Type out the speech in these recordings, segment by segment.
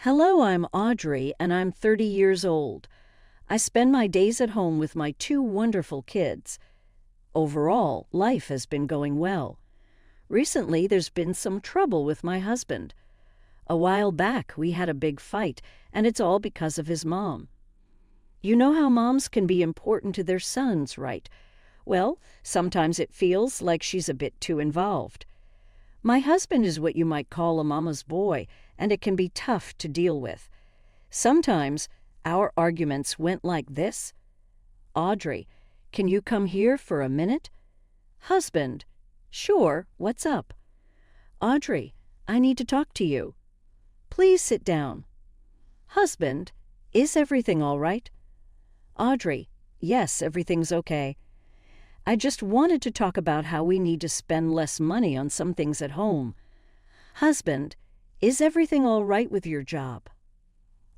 Hello, I'm Audrey, and I'm 30 years old. I spend my days at home with my two wonderful kids. Overall, life has been going well. Recently, there's been some trouble with my husband. A while back, we had a big fight, and it's all because of his mom. You know how moms can be important to their sons, right? Well, sometimes it feels like she's a bit too involved. My husband is what you might call a mama's boy, and it can be tough to deal with. Sometimes our arguments went like this. Audrey, can you come here for a minute? Husband, sure, what's up? Audrey, I need to talk to you. Please sit down. Husband, is everything all right? Audrey, yes, everything's okay. I just wanted to talk about how we need to spend less money on some things at home. Husband, is everything all right with your job?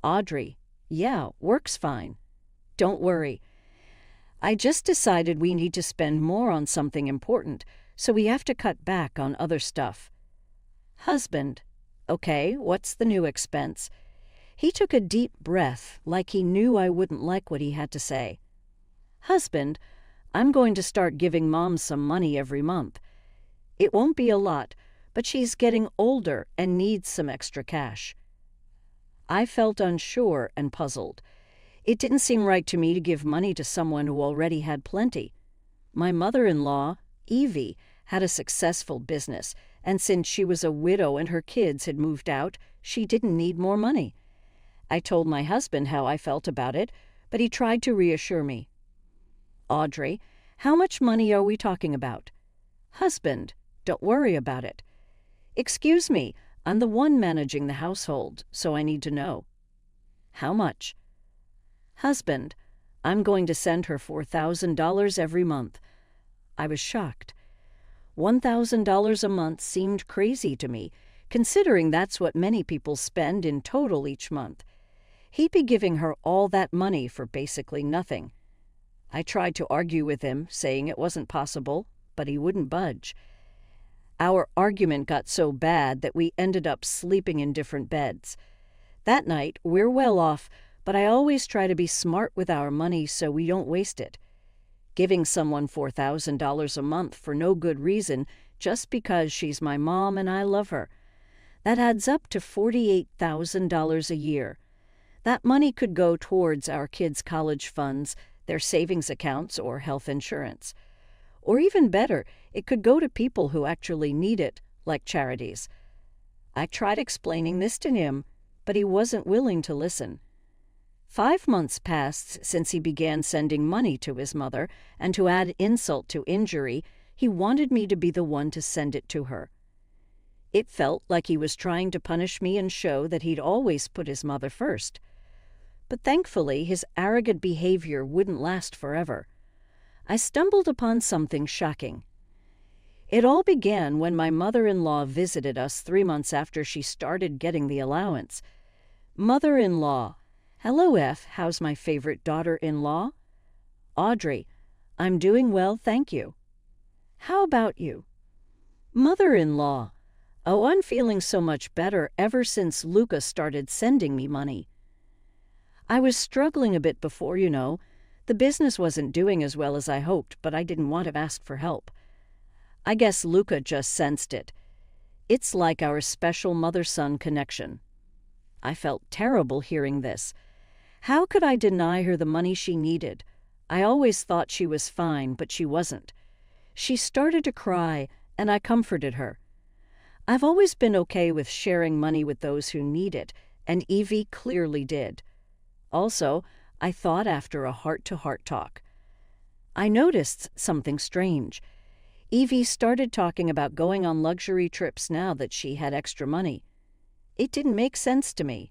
Audrey, yeah, work's fine. Don't worry. I just decided we need to spend more on something important, so we have to cut back on other stuff. Husband, okay, what's the new expense? He took a deep breath, like he knew I wouldn't like what he had to say. Husband, I'm going to start giving Mom some money every month. It won't be a lot, but she's getting older and needs some extra cash. I felt unsure and puzzled. It didn't seem right to me to give money to someone who already had plenty. My mother-in-law, Evie, had a successful business, and since she was a widow and her kids had moved out, she didn't need more money. I told my husband how I felt about it, but he tried to reassure me. Audrey, how much money are we talking about? Husband, don't worry about it. Excuse me, I'm the one managing the household, so I need to know. How much? Husband, I'm going to send her $4,000 every month. I was shocked. $1,000 a month seemed crazy to me, considering that's what many people spend in total each month. He'd be giving her all that money for basically nothing. I tried to argue with him, saying it wasn't possible, but he wouldn't budge. Our argument got so bad that we ended up sleeping in different beds. That night, we're well off, but I always try to be smart with our money so we don't waste it. Giving someone $4,000 a month for no good reason, just because she's my mom and I love her, that adds up to $48,000 a year. That money could go towards our kids' college funds, their savings accounts, or health insurance. Or even better, it could go to people who actually need it, like charities. I tried explaining this to him, but he wasn't willing to listen. 5 months passed since he began sending money to his mother, and to add insult to injury, he wanted me to be the one to send it to her. It felt like he was trying to punish me and show that he'd always put his mother first. But thankfully, his arrogant behavior wouldn't last forever. I stumbled upon something shocking. It all began when my mother-in-law visited us 3 months after she started getting the allowance. Mother-in-law, hello F, how's my favorite daughter-in-law? Audrey, I'm doing well, thank you. How about you? Mother-in-law, oh, I'm feeling so much better ever since Luca started sending me money. I was struggling a bit before, you know. The business wasn't doing as well as I hoped, but I didn't want to ask for help. I guess Luca just sensed it. It's like our special mother-son connection. I felt terrible hearing this. How could I deny her the money she needed? I always thought she was fine, but she wasn't. She started to cry, and I comforted her. I've always been okay with sharing money with those who need it, and Evie clearly did. Also, I thought after a heart-to-heart talk. I noticed something strange. Evie started talking about going on luxury trips now that she had extra money. It didn't make sense to me.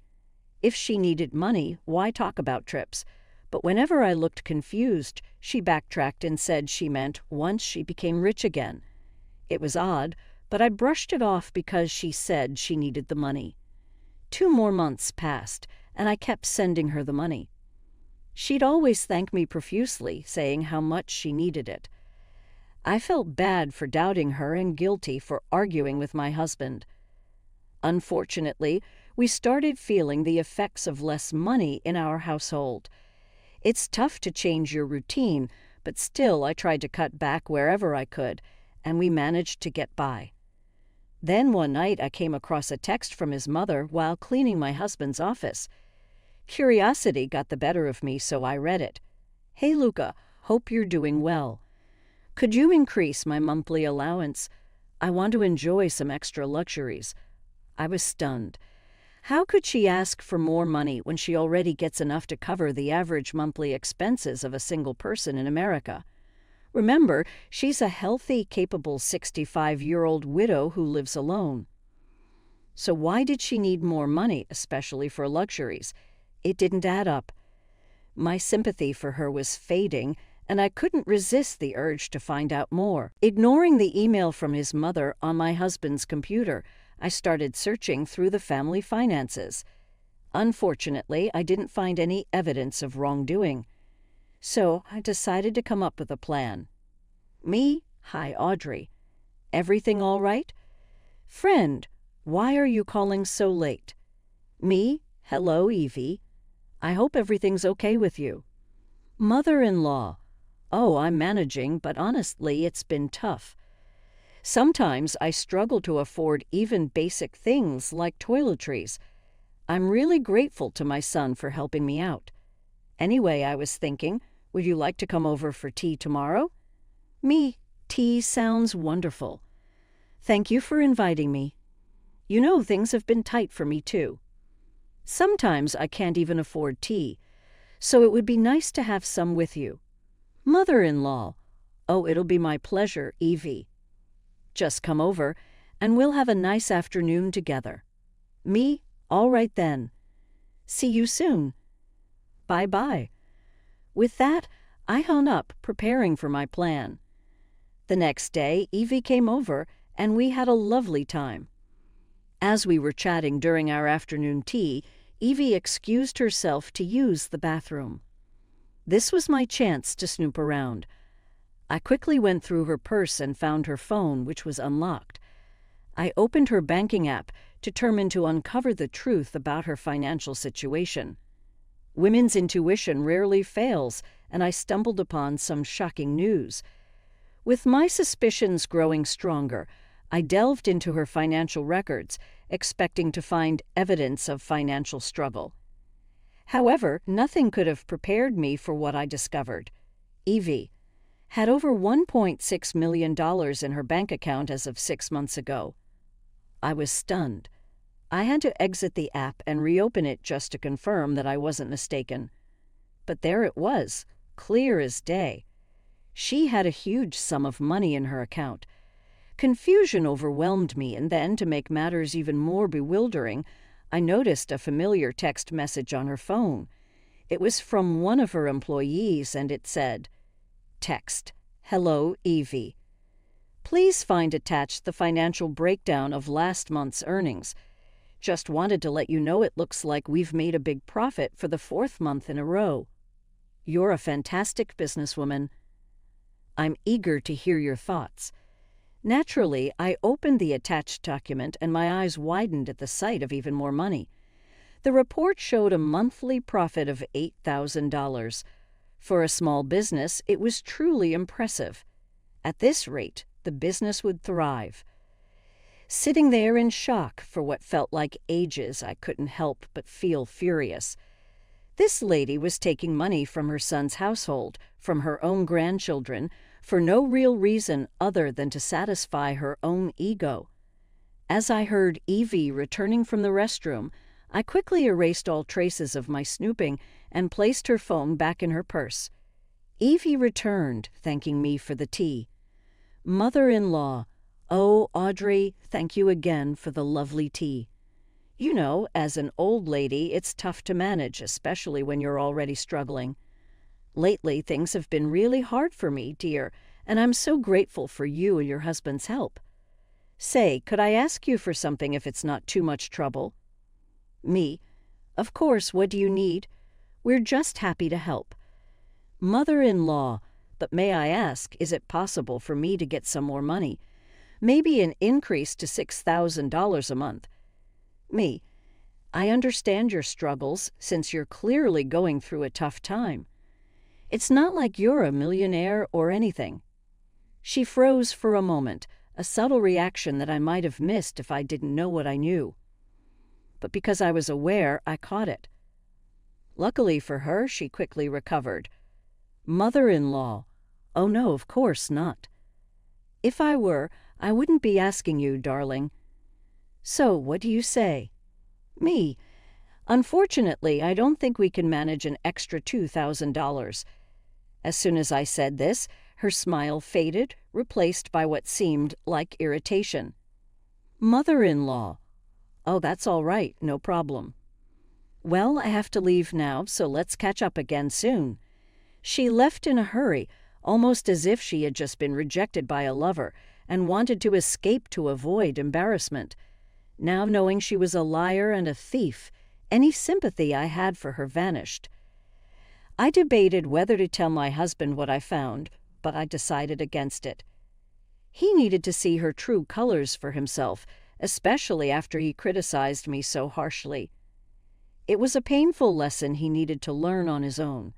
If she needed money, why talk about trips? But whenever I looked confused, she backtracked and said she meant once she became rich again. It was odd, but I brushed it off because she said she needed the money. 2 more months passed, and I kept sending her the money. She'd always thank me profusely, saying how much she needed it. I felt bad for doubting her and guilty for arguing with my husband. Unfortunately, we started feeling the effects of less money in our household. It's tough to change your routine, but still I tried to cut back wherever I could, and we managed to get by. Then one night I came across a text from his mother while cleaning my husband's office. Curiosity got the better of me, so I read it. "Hey Luca, hope you're doing well. Could you increase my monthly allowance? I want to enjoy some extra luxuries." I was stunned. How could she ask for more money when she already gets enough to cover the average monthly expenses of a single person in America? Remember, she's a healthy, capable 65-year-old widow who lives alone. So why did she need more money, especially for luxuries? It didn't add up. My sympathy for her was fading, and I couldn't resist the urge to find out more. Ignoring the email from his mother on my husband's computer, I started searching through the family finances. Unfortunately, I didn't find any evidence of wrongdoing. So I decided to come up with a plan. Me? Hi, Audrey. Everything all right? Friend, why are you calling so late? Me? Hello, Evie. I hope everything's okay with you. Mother-in-law. Oh, I'm managing, but honestly, it's been tough. Sometimes I struggle to afford even basic things like toiletries. I'm really grateful to my son for helping me out. Anyway, I was thinking, would you like to come over for tea tomorrow? Me, tea sounds wonderful. Thank you for inviting me. You know, things have been tight for me too. Sometimes I can't even afford tea, so it would be nice to have some with you. Mother-in-law. Oh, it'll be my pleasure, Evie. Just come over, and we'll have a nice afternoon together. Me? All right then. See you soon. Bye-bye. With that, I hung up, preparing for my plan. The next day, Evie came over, and we had a lovely time. As we were chatting during our afternoon tea, Evie excused herself to use the bathroom. This was my chance to snoop around. I quickly went through her purse and found her phone, which was unlocked. I opened her banking app, determined to uncover the truth about her financial situation. Women's intuition rarely fails, and I stumbled upon some shocking news. With my suspicions growing stronger, I delved into her financial records, expecting to find evidence of financial struggle. However, nothing could have prepared me for what I discovered. Evie had over $1.6 million in her bank account as of 6 months ago. I was stunned. I had to exit the app and reopen it just to confirm that I wasn't mistaken. But there it was, clear as day. She had a huge sum of money in her account. Confusion overwhelmed me, and then, to make matters even more bewildering, I noticed a familiar text message on her phone. It was from one of her employees, and it said, "Text, hello, Evie. Please find attached the financial breakdown of last month's earnings. Just wanted to let you know it looks like we've made a big profit for the 4th month in a row. You're a fantastic businesswoman. I'm eager to hear your thoughts." Naturally, I opened the attached document and my eyes widened at the sight of even more money. The report showed a monthly profit of $8,000. For a small business, it was truly impressive. At this rate, the business would thrive. Sitting there in shock for what felt like ages, I couldn't help but feel furious. This lady was taking money from her son's household, from her own grandchildren, for no real reason other than to satisfy her own ego. As I heard Evie returning from the restroom, I quickly erased all traces of my snooping and placed her phone back in her purse. Evie returned, thanking me for the tea. Mother-in-law. Oh, Audrey, thank you again for the lovely tea. You know, as an old lady, it's tough to manage, especially when you're already struggling. Lately, things have been really hard for me, dear, and I'm so grateful for you and your husband's help. Say, could I ask you for something if it's not too much trouble? Me. Of course, what do you need? We're just happy to help. Mother-in-law. But may I ask, is it possible for me to get some more money? Maybe an increase to $6,000 a month. Me. I understand your struggles since you're clearly going through a tough time. It's not like you're a millionaire or anything." She froze for a moment, a subtle reaction that I might have missed if I didn't know what I knew. But because I was aware, I caught it. Luckily for her, she quickly recovered. "Mother-in-law? Oh no, of course not. If I were, I wouldn't be asking you, darling. So, what do you say?" "Me? Unfortunately, I don't think we can manage an extra $2,000. As soon as I said this, her smile faded, replaced by what seemed like irritation. "Mother-in-law? Oh, that's all right, no problem. Well, I have to leave now, so let's catch up again soon." She left in a hurry, almost as if she had just been rejected by a lover and wanted to escape to avoid embarrassment. Now, knowing she was a liar and a thief, any sympathy I had for her vanished. I debated whether to tell my husband what I found, but I decided against it. He needed to see her true colors for himself, especially after he criticized me so harshly. It was a painful lesson he needed to learn on his own.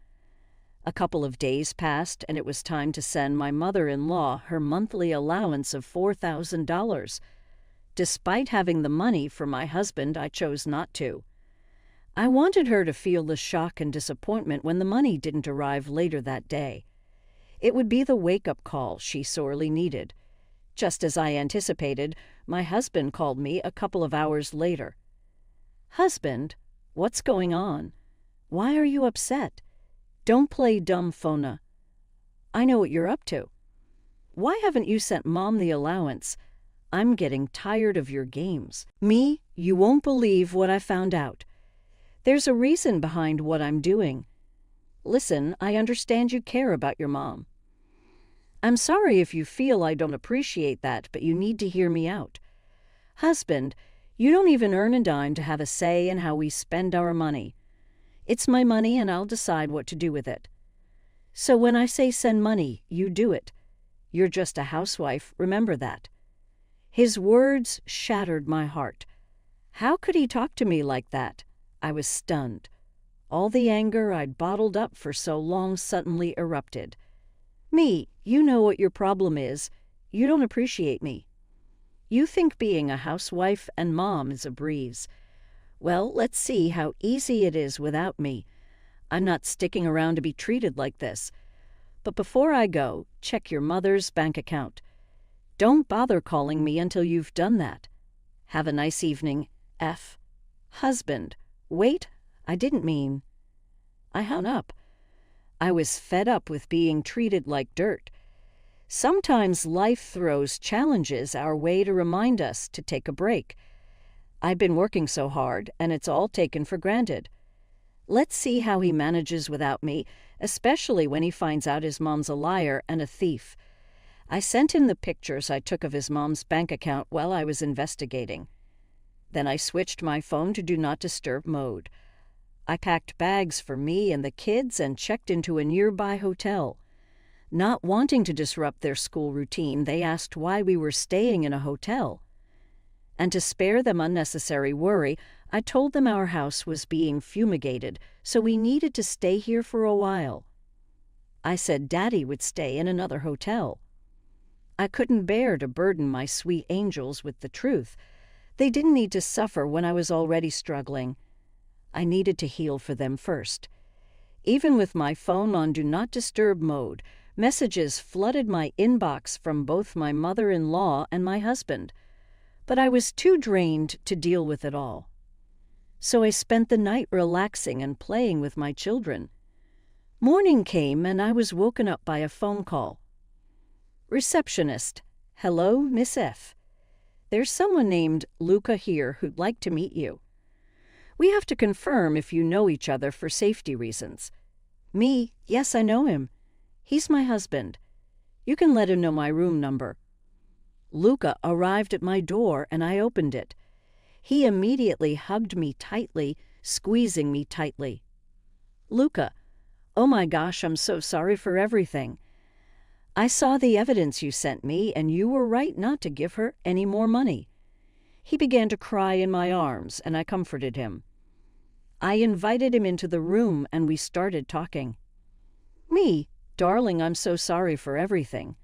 A couple of days passed, and it was time to send my mother-in-law her monthly allowance of $4,000. Despite having the money for my husband, I chose not to. I wanted her to feel the shock and disappointment when the money didn't arrive later that day. It would be the wake-up call she sorely needed. Just as I anticipated, my husband called me a couple of hours later. "Husband, what's going on? Why are you upset? Don't play dumb, Fona. I know what you're up to. Why haven't you sent Mom the allowance? I'm getting tired of your games." "Me, you won't believe what I found out. There's a reason behind what I'm doing. Listen, I understand you care about your mom. I'm sorry if you feel I don't appreciate that, but you need to hear me out. Husband, you don't even earn a dime to have a say in how we spend our money. It's my money and I'll decide what to do with it. So when I say send money, you do it. You're just a housewife, remember that." His words shattered my heart. How could he talk to me like that? I was stunned. All the anger I'd bottled up for so long suddenly erupted. "Me, you know what your problem is. You don't appreciate me. You think being a housewife and mom is a breeze. Well, let's see how easy it is without me. I'm not sticking around to be treated like this. But before I go, check your mother's bank account. Don't bother calling me until you've done that. Have a nice evening, F." Husband. Wait, I didn't mean. I hung up. I was fed up with being treated like dirt. Sometimes life throws challenges our way to remind us to take a break. I've been working so hard, and it's all taken for granted. Let's see how he manages without me, especially when he finds out his mom's a liar and a thief. I sent him the pictures I took of his mom's bank account while I was investigating. Then I switched my phone to Do Not Disturb mode. I packed bags for me and the kids and checked into a nearby hotel. Not wanting to disrupt their school routine, they asked why we were staying in a hotel. And to spare them unnecessary worry, I told them our house was being fumigated, so we needed to stay here for a while. I said Daddy would stay in another hotel. I couldn't bear to burden my sweet angels with the truth. They didn't need to suffer when I was already struggling. I needed to heal for them first. Even with my phone on Do Not Disturb mode, messages flooded my inbox from both my mother-in-law and my husband. But I was too drained to deal with it all. So I spent the night relaxing and playing with my children. Morning came and I was woken up by a phone call. Receptionist. Hello, Miss F. There's someone named Luca here who'd like to meet you. We have to confirm if you know each other for safety reasons. Me, yes, I know him. He's my husband. You can let him know my room number. Luca arrived at my door and I opened it. He immediately hugged me tightly, squeezing me tightly. Luca, oh my gosh, I'm so sorry for everything. I saw the evidence you sent me and you were right not to give her any more money. He began to cry in my arms, and I comforted him. I invited him into the room, and we started talking. Me, darling, I'm so sorry for everything.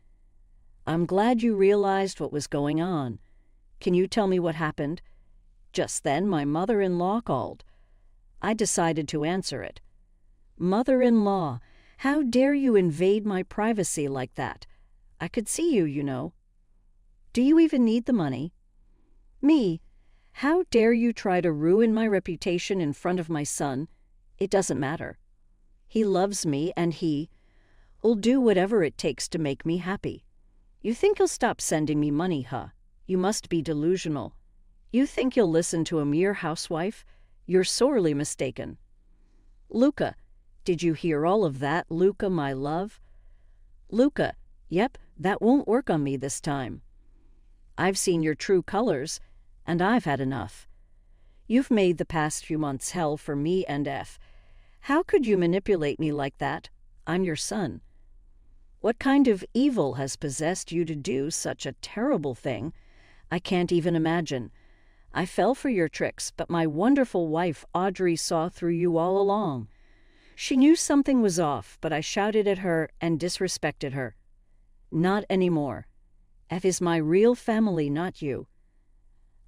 I'm glad you realized what was going on. Can you tell me what happened? Just then, my mother-in-law called. I decided to answer it. Mother-in-law, how dare you invade my privacy like that? I could see you, you know. Do you even need the money? Me, how dare you try to ruin my reputation in front of my son? It doesn't matter. He loves me, and he'll do whatever it takes to make me happy. You think he'll stop sending me money, huh? You must be delusional. You think he'll listen to a mere housewife? You're sorely mistaken. Luca, did you hear all of that, Luca, my love? Luca, yep, that won't work on me this time. I've seen your true colors, and I've had enough. You've made the past few months hell for me and F. How could you manipulate me like that? I'm your son. What kind of evil has possessed you to do such a terrible thing? I can't even imagine. I fell for your tricks, but my wonderful wife Audrey saw through you all along. She knew something was off, but I shouted at her and disrespected her. Not anymore. F is my real family, not you.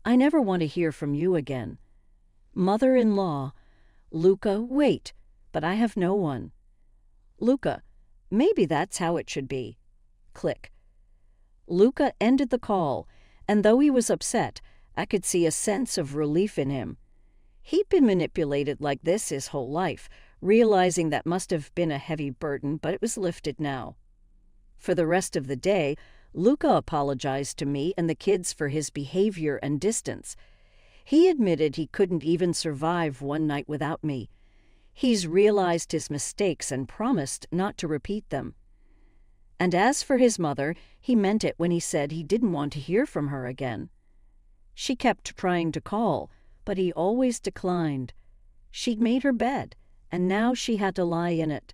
I never want to hear from you again. Mother-in-law, Luca, wait, but I have no one. Luca, maybe that's how it should be. Click. Luca ended the call, and though he was upset, I could see a sense of relief in him. He'd been manipulated like this his whole life, realizing that must have been a heavy burden, but it was lifted now. For the rest of the day, Luca apologized to me and the kids for his behavior and distance. He admitted he couldn't even survive one night without me. He's realized his mistakes and promised not to repeat them. And as for his mother, he meant it when he said he didn't want to hear from her again. She kept trying to call, but he always declined. She'd made her bed, and now she had to lie in it.